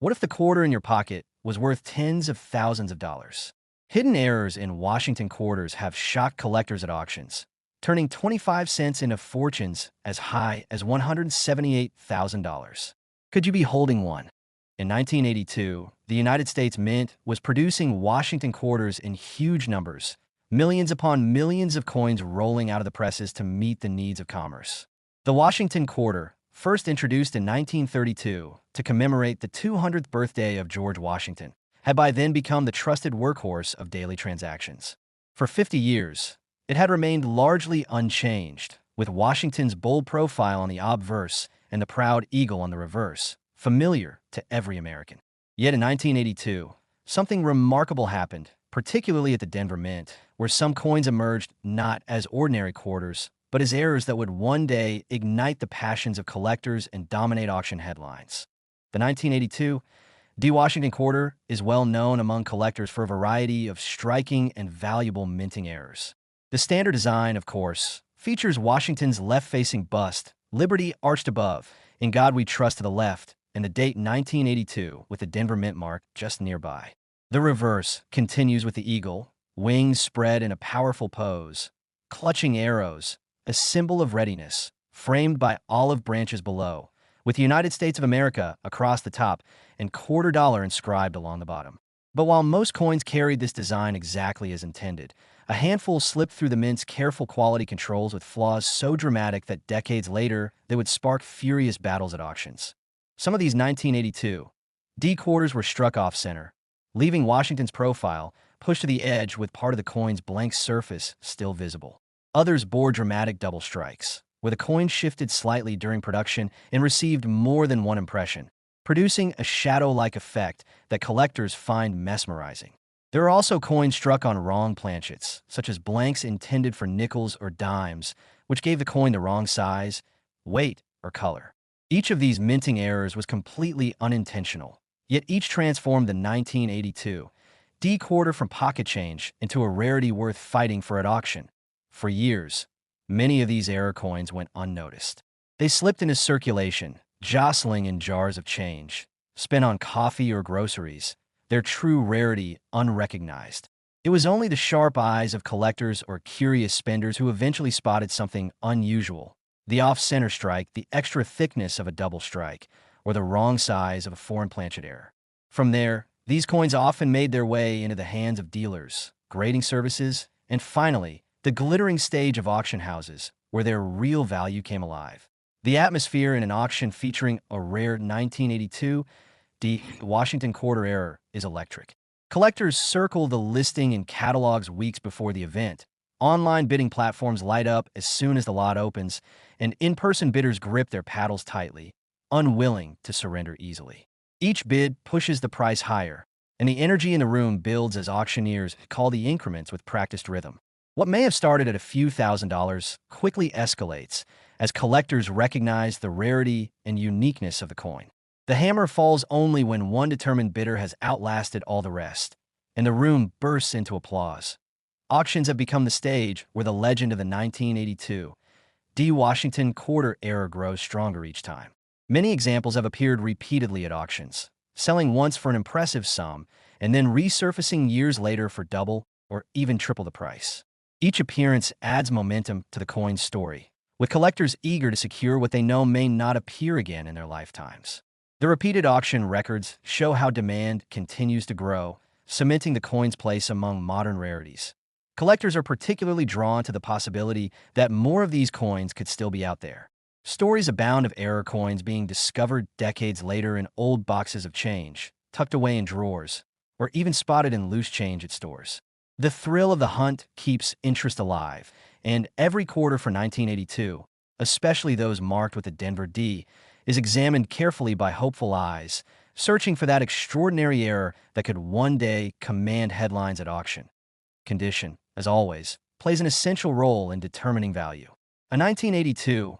What if the quarter in your pocket was worth tens of thousands of dollars? Hidden errors in Washington quarters have shocked collectors at auctions, turning 25 cents into fortunes as high as $178,000. Could you be holding one? In 1982, the United States Mint was producing Washington quarters in huge numbers, millions upon millions of coins rolling out of the presses to meet the needs of commerce. The Washington quarter, first introduced in 1932 to commemorate the 200th birthday of George Washington, had by then become the trusted workhorse of daily transactions. For 50 years, it had remained largely unchanged, with Washington's bold profile on the obverse and the proud eagle on the reverse, familiar to every American. Yet in 1982, something remarkable happened, particularly at the Denver Mint, where some coins emerged not as ordinary quarters, but as errors that would one day ignite the passions of collectors and dominate auction headlines. The 1982 D. Washington quarter is well known among collectors for a variety of striking and valuable minting errors. The standard design, of course, features Washington's left-facing bust, Liberty arched above, In God We Trust to the left, and the date 1982 with the Denver Mint mark just nearby. The reverse continues with the eagle, wings spread in a powerful pose, clutching arrows, a symbol of readiness, framed by olive branches below, with the United States of America across the top and quarter dollar inscribed along the bottom. But while most coins carried this design exactly as intended, a handful slipped through the Mint's careful quality controls with flaws so dramatic that decades later they would spark furious battles at auctions. Some of these 1982 D quarters were struck off-center, leaving Washington's profile pushed to the edge with part of the coin's blank surface still visible. Others bore dramatic double strikes, where the coin shifted slightly during production and received more than one impression, producing a shadow-like effect that collectors find mesmerizing. There are also coins struck on wrong planchets, such as blanks intended for nickels or dimes, which gave the coin the wrong size, weight, or color. Each of these minting errors was completely unintentional, yet each transformed the 1982 D quarter from pocket change into a rarity worth fighting for at auction. For years, many of these error coins went unnoticed. They slipped into circulation, jostling in jars of change, spent on coffee or groceries, their true rarity unrecognized. It was only the sharp eyes of collectors or curious spenders who eventually spotted something unusual: the off-center strike, the extra thickness of a double strike, or the wrong size of a foreign planchet error. From there, these coins often made their way into the hands of dealers, grading services, and finally, the glittering stage of auction houses, where their real value came alive. The atmosphere in an auction featuring a rare 1982 D. Washington quarter error is electric. Collectors circle the listing in catalogs weeks before the event. Online bidding platforms light up as soon as the lot opens, and in-person bidders grip their paddles tightly, unwilling to surrender easily. Each bid pushes the price higher, and the energy in the room builds as auctioneers call the increments with practiced rhythm. What may have started at a few $1,000s quickly escalates as collectors recognize the rarity and uniqueness of the coin. The hammer falls only when one determined bidder has outlasted all the rest, and the room bursts into applause. Auctions have become the stage where the legend of the 1982 D. Washington quarter error grows stronger each time. Many examples have appeared repeatedly at auctions, selling once for an impressive sum and then resurfacing years later for double or even triple the price. Each appearance adds momentum to the coin's story, with collectors eager to secure what they know may not appear again in their lifetimes. The repeated auction records show how demand continues to grow, cementing the coin's place among modern rarities. Collectors are particularly drawn to the possibility that more of these coins could still be out there. Stories abound of error coins being discovered decades later in old boxes of change, tucked away in drawers, or even spotted in loose change at stores. The thrill of the hunt keeps interest alive, and every quarter for 1982, especially those marked with the Denver D, is examined carefully by hopeful eyes, searching for that extraordinary error that could one day command headlines at auction. Condition, as always, plays an essential role in determining value. A 1982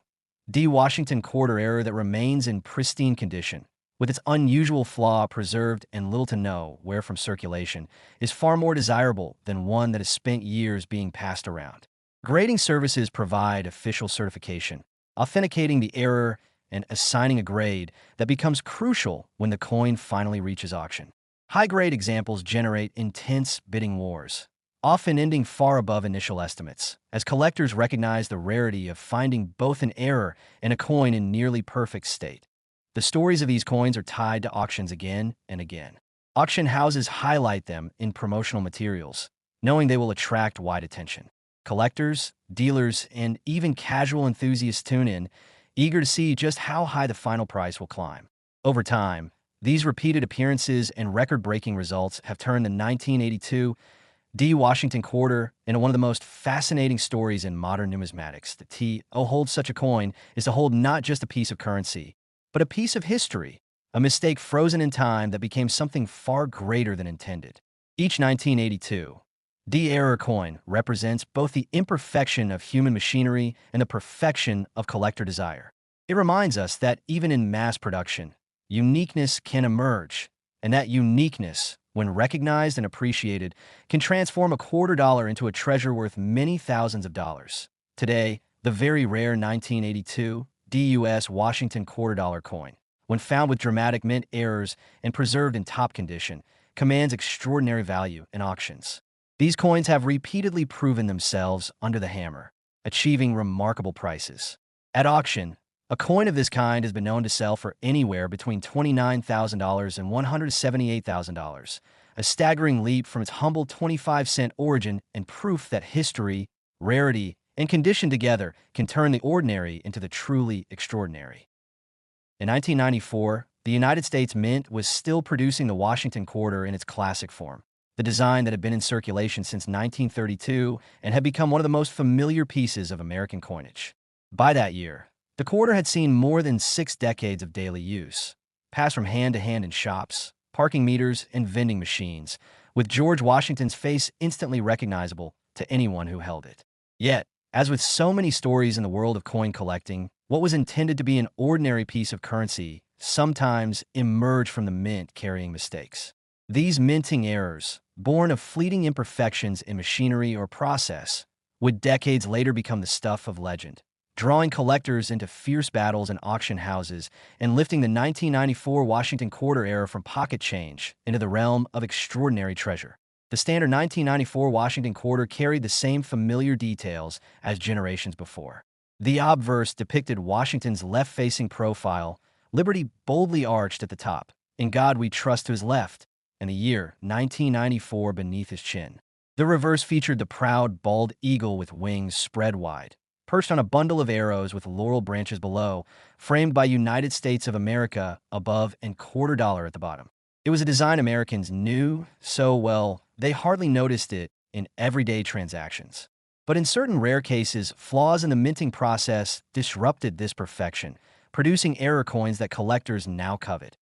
D. Washington quarter error that remains in pristine condition, with its unusual flaw preserved and little to no wear from circulation, is far more desirable than one that has spent years being passed around. Grading services provide official certification, authenticating the error and assigning a grade that becomes crucial when the coin finally reaches auction. High-grade examples generate intense bidding wars, often ending far above initial estimates, as collectors recognize the rarity of finding both an error and a coin in nearly perfect state. The stories of these coins are tied to auctions again and again. Auction houses highlight them in promotional materials, knowing they will attract wide attention. Collectors, dealers, and even casual enthusiasts tune in, eager to see just how high the final price will climb. Over time, these repeated appearances and record-breaking results have turned the 1982 Washington quarter into one of the most fascinating stories in modern numismatics. To hold such a coin is to hold not just a piece of currency, but a piece of history, a mistake frozen in time that became something far greater than intended. Each 1982 error coin represents both the imperfection of human machinery and the perfection of collector desire. It reminds us that even in mass production, uniqueness can emerge, and that uniqueness, when recognized and appreciated, can transform a $quarter into a treasure worth many thousands of dollars. Today, the very rare 1982 US Washington $quarter coin, when found with dramatic mint errors and preserved in top condition, commands extraordinary value in auctions. These coins have repeatedly proven themselves under the hammer, achieving remarkable prices. At auction, a coin of this kind has been known to sell for anywhere between $29,000 and $178,000, a staggering leap from its humble 25-cent origin and proof that history, rarity, and condition together can turn the ordinary into the truly extraordinary. In 1994, the United States Mint was still producing the Washington quarter in its classic form, the design that had been in circulation since 1932 and had become one of the most familiar pieces of American coinage. By that year, the quarter had seen more than 6 decades of daily use, passed from hand to hand in shops, parking meters, and vending machines, with George Washington's face instantly recognizable to anyone who held it. Yet, as with so many stories in the world of coin collecting, what was intended to be an ordinary piece of currency sometimes emerged from the mint carrying mistakes. These minting errors, born of fleeting imperfections in machinery or process, would decades later become the stuff of legend, drawing collectors into fierce battles in auction houses and lifting the 1994 Washington quarter era from pocket change into the realm of extraordinary treasure. The standard 1994 Washington quarter carried the same familiar details as generations before. The obverse depicted Washington's left-facing profile, liberty boldly arched at the top, "In God we trust" to his left, and the year 1994 beneath his chin. The reverse featured the proud, bald eagle with wings spread wide, perched on a bundle of arrows with laurel branches below, framed by United States of America above and $quarter at the bottom. It was a design Americans knew so well they hardly noticed it in everyday transactions. But in certain rare cases, flaws in the minting process disrupted this perfection, producing error coins that collectors now covet.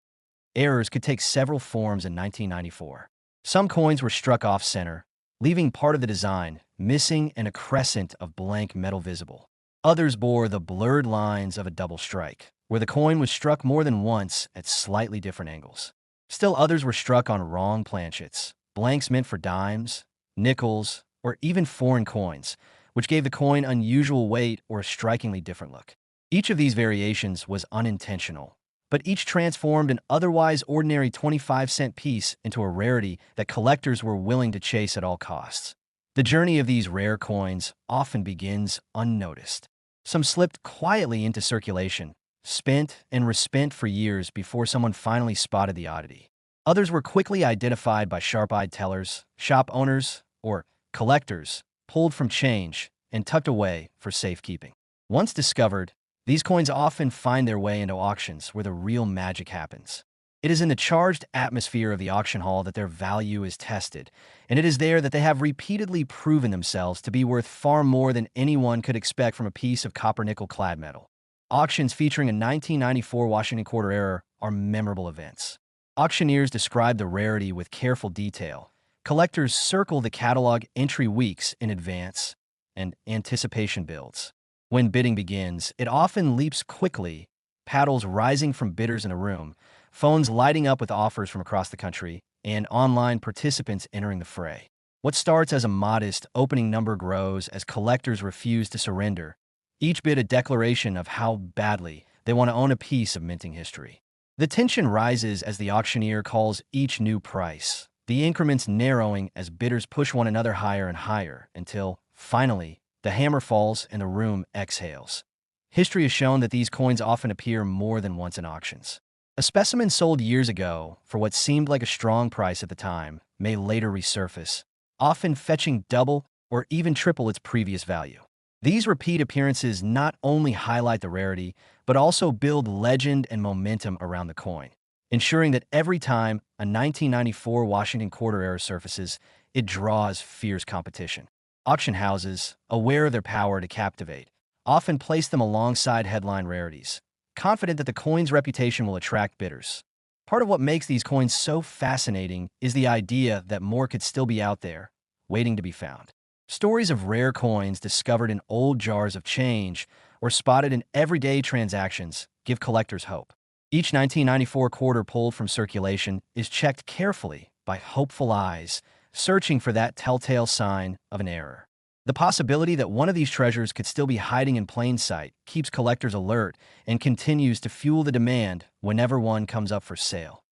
Errors could take several forms in 1994. Some coins were struck off-center, leaving part of the design missing and a crescent of blank metal visible. Others bore the blurred lines of a double strike, where the coin was struck more than once at slightly different angles. Still others were struck on wrong planchets, blanks meant for dimes, nickels, or even foreign coins, which gave the coin unusual weight or a strikingly different look. Each of these variations was unintentional, but each transformed an otherwise ordinary 25-cent piece into a rarity that collectors were willing to chase at all costs. The journey of these rare coins often begins unnoticed. Some slipped quietly into circulation, spent and respent for years before someone finally spotted the oddity. Others were quickly identified by sharp-eyed tellers, shop owners, or collectors, pulled from change and tucked away for safekeeping. Once discovered, these coins often find their way into auctions where the real magic happens. It is in the charged atmosphere of the auction hall that their value is tested, and it is there that they have repeatedly proven themselves to be worth far more than anyone could expect from a piece of copper-nickel-clad metal. Auctions featuring a 1994 Washington quarter error are memorable events. Auctioneers describe the rarity with careful detail. Collectors circle the catalog entry weeks in advance, and anticipation builds. When bidding begins, it often leaps quickly, paddles rising from bidders in a room, phones lighting up with offers from across the country, and online participants entering the fray. What starts as a modest opening number grows as collectors refuse to surrender, each bid a declaration of how badly They want to own a piece of minting history. The tension rises as the auctioneer calls each new price, the increments narrowing as bidders push one another higher and higher until, finally, the hammer falls and the room exhales. History has shown that these coins often appear more than once in auctions. A specimen sold years ago for what seemed like a strong price at the time may later resurface, often fetching double or even triple its previous value. These repeat appearances not only highlight the rarity, but also build legend and momentum around the coin, ensuring that every time a 1994 Washington quarter era surfaces, it draws fierce competition. Auction houses, aware of their power to captivate, often place them alongside headline rarities, confident that the coin's reputation will attract bidders. Part of what makes these coins so fascinating is the idea that more could still be out there, waiting to be found. Stories of rare coins discovered in old jars of change or spotted in everyday transactions give collectors hope. Each 1994 quarter pulled from circulation is checked carefully by hopeful eyes, searching for that telltale sign of an error. The possibility that one of these treasures could still be hiding in plain sight keeps collectors alert and continues to fuel the demand whenever one comes up for sale.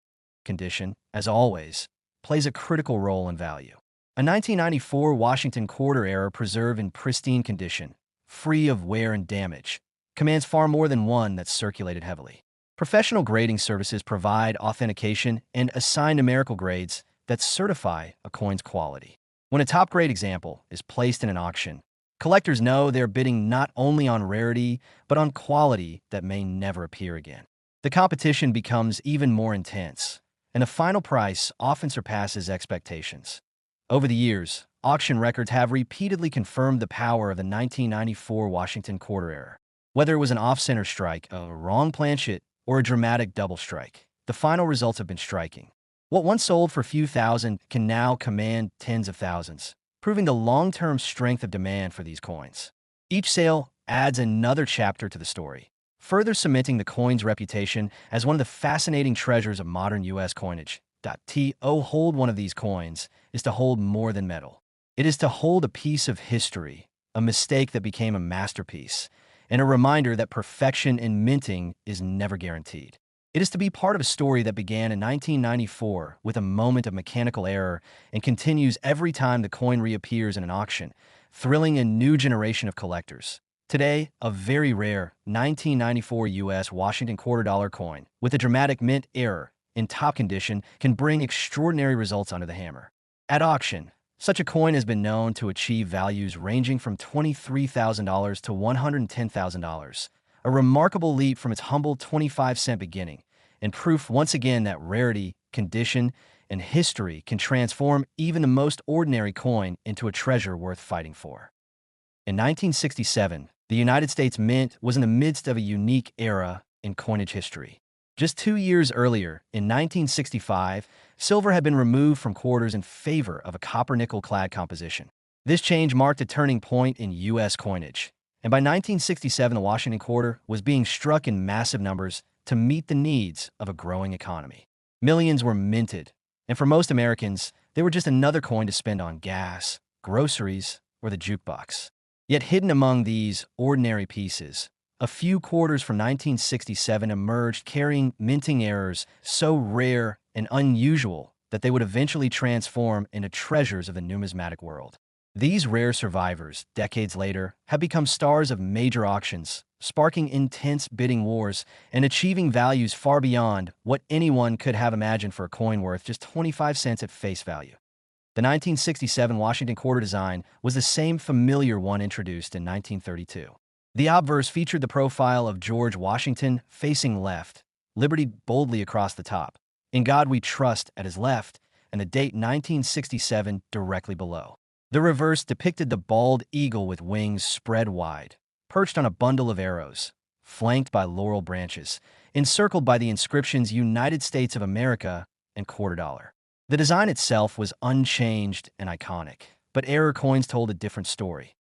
Condition, as always, plays a critical role in value. A 1994 Washington quarter era preserved in pristine condition, free of wear and damage, commands far more than one that's circulated heavily. Professional grading services provide authentication and assign numerical grades that certify a coin's quality. When a top-grade example is placed in an auction, collectors know they're bidding not only on rarity, but on quality that may never appear again. The competition becomes even more intense, and the final price often surpasses expectations. Over the years, auction records have repeatedly confirmed the power of the 1994 Washington quarter era. Whether it was an off-center strike, a wrong planchet, or a dramatic double strike, the final results have been striking. What once sold for a few thousand can now command tens of thousands, proving the long-term strength of demand for these coins. Each sale adds another chapter to the story, further cementing the coin's reputation as one of the fascinating treasures of modern U.S. coinage. To hold one of these coins is to hold more than metal. It is to hold a piece of history, a mistake that became a masterpiece, and a reminder that perfection in minting is never guaranteed. It is to be part of a story that began in 1994 with a moment of mechanical error and continues every time the coin reappears in an auction, thrilling a new generation of collectors. Today, a very rare 1994 U.S. Washington quarter dollar coin with a dramatic mint error in top condition can bring extraordinary results under the hammer. At auction, such a coin has been known to achieve values ranging from $23,000 to $110,000, a remarkable leap from its humble 25-cent beginning, and proof once again that rarity, condition, and history can transform even the most ordinary coin into a treasure worth fighting for. In 1967, the United States Mint was in the midst of a unique era in coinage history. Just 2 years earlier, in 1965, silver had been removed from quarters in favor of a copper-nickel clad composition. This change marked a turning point in U.S. coinage, and by 1967 the Washington quarter was being struck in massive numbers to meet the needs of a growing economy. Millions were minted, and for most Americans, they were just another coin to spend on gas, groceries, or the jukebox. Yet hidden among these ordinary pieces, a few quarters from 1967 emerged carrying minting errors so rare and unusual that they would eventually transform into treasures of the numismatic world. These rare survivors, decades later, have become stars of major auctions, sparking intense bidding wars and achieving values far beyond what anyone could have imagined for a coin worth just 25 cents at face value. The 1967 Washington quarter design was the same familiar one introduced in 1932. The obverse featured the profile of George Washington facing left, liberty boldly across the top, "In God We Trust" at his left, and the date 1967 directly below. The reverse depicted the bald eagle with wings spread wide, perched on a bundle of arrows, flanked by laurel branches, encircled by the inscriptions United States of America and quarter dollar. The design itself was unchanged and iconic, but error coins told a different story.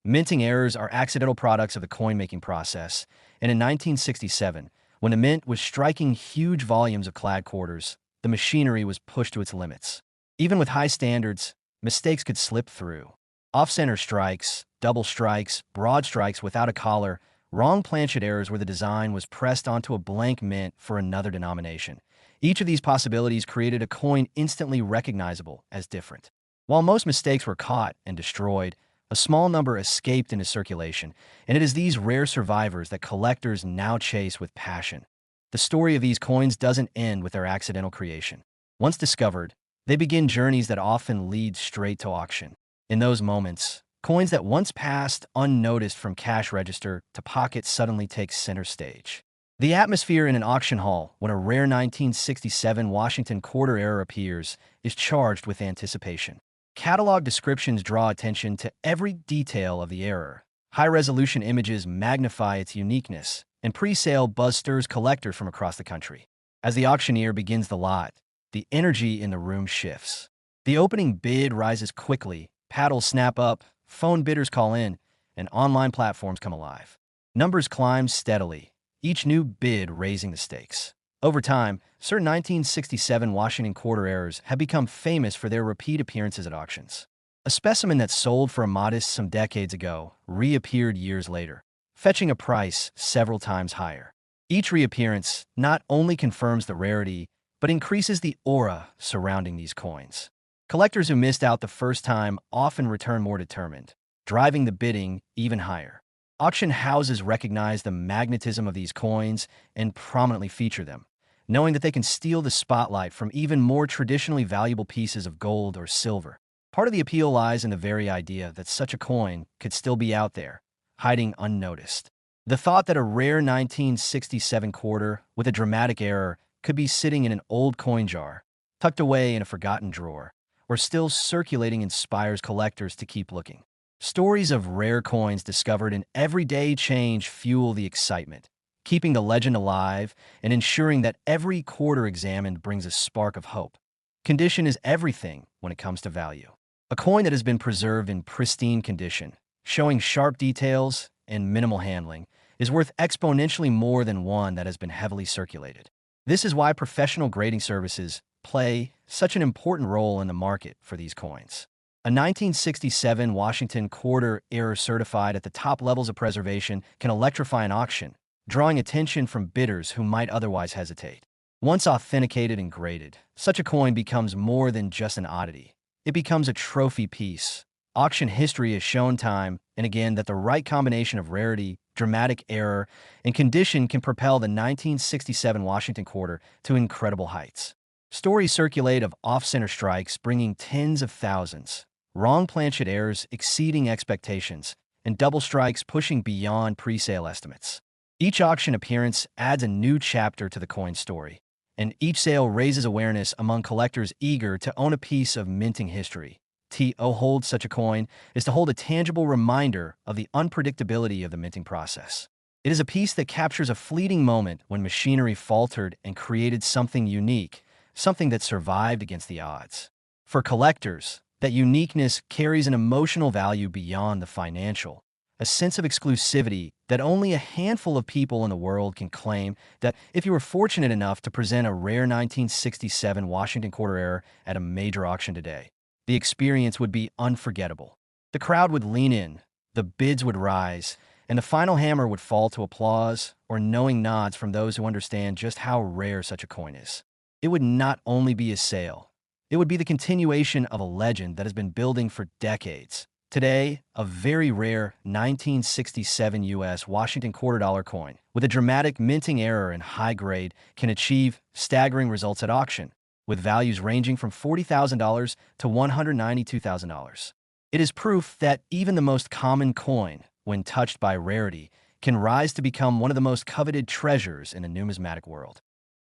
Minting errors are accidental products of the coin-making process, and in 1967, when the mint was striking huge volumes of clad quarters, the machinery was pushed to its limits. Even with high standards, mistakes could slip through. Off-center strikes, double strikes, broad strikes without a collar, Wrong planchet errors where the design was pressed onto a blank mint for another denomination. Each of these possibilities created a coin instantly recognizable as different. While most mistakes were caught and destroyed, a small number escaped into circulation, and it is these rare survivors that collectors now chase with passion. The story of these coins doesn't end with their accidental creation. Once discovered, they begin journeys that often lead straight to auction. In those moments, coins that once passed unnoticed from cash register to pocket suddenly take center stage. The atmosphere in an auction hall when a rare 1967 Washington quarter error appears is charged with anticipation. Catalog descriptions draw attention to every detail of the error. High-resolution images magnify its uniqueness, and pre-sale buzz stirs collectors from across the country. As the auctioneer begins the lot, the energy in the room shifts. The opening bid rises quickly, paddles snap up, phone bidders call in, and online platforms come alive. Numbers climb steadily, each new bid raising the stakes. Over time, certain 1967 Washington quarter errors have become famous for their repeat appearances at auctions. A specimen that sold for a modest some decades ago reappeared years later, fetching a price several times higher. Each reappearance not only confirms the rarity, but increases the aura surrounding these coins. Collectors who missed out the first time often return more determined, driving the bidding even higher. Auction houses recognize the magnetism of these coins and prominently feature them, knowing that they can steal the spotlight from even more traditionally valuable pieces of gold or silver. Part of the appeal lies in the very idea that such a coin could still be out there, hiding unnoticed. The thought that a rare 1967 quarter with a dramatic error could be sitting in an old coin jar, tucked away in a forgotten drawer, or still circulating inspires collectors to keep looking. Stories of rare coins discovered in everyday change fuel the excitement, keeping the legend alive and ensuring that every quarter examined brings a spark of hope. Condition is everything when it comes to value. A coin that has been preserved in pristine condition, showing sharp details and minimal handling, is worth exponentially more than one that has been heavily circulated. This is why professional grading services play such an important role in the market for these coins. A 1967 Washington quarter error certified at the top levels of preservation can electrify an auction, drawing attention from bidders who might otherwise hesitate. Once authenticated and graded, such a coin becomes more than just an oddity. It becomes a trophy piece. Auction history has shown time and again that the right combination of rarity, dramatic error, and condition can propel the 1967 Washington quarter to incredible heights. Stories circulate of off-center strikes bringing tens of thousands, wrong planchet errors exceeding expectations, and double strikes pushing beyond pre-sale estimates. Each auction appearance adds a new chapter to the coin story, and each sale raises awareness among collectors eager to own a piece of minting history. To hold such a coin is to hold a tangible reminder of the unpredictability of the minting process. It is a piece that captures a fleeting moment when machinery faltered and created something unique, something that survived against the odds. For collectors, that uniqueness carries an emotional value beyond the financial, a sense of exclusivity that only a handful of people in the world can claim. That if you were fortunate enough to present a rare 1967 Washington quarter error at a major auction today, the experience would be unforgettable. The crowd would lean in, the bids would rise, and the final hammer would fall to applause or knowing nods from those who understand just how rare such a coin is. It would not only be a sale, it would be the continuation of a legend that has been building for decades. Today, a very rare 1967 U.S. Washington quarter dollar coin with a dramatic minting error and high grade can achieve staggering results at auction, with values ranging from $40,000 to $192,000. It is proof that even the most common coin, when touched by rarity, can rise to become one of the most coveted treasures in the numismatic world.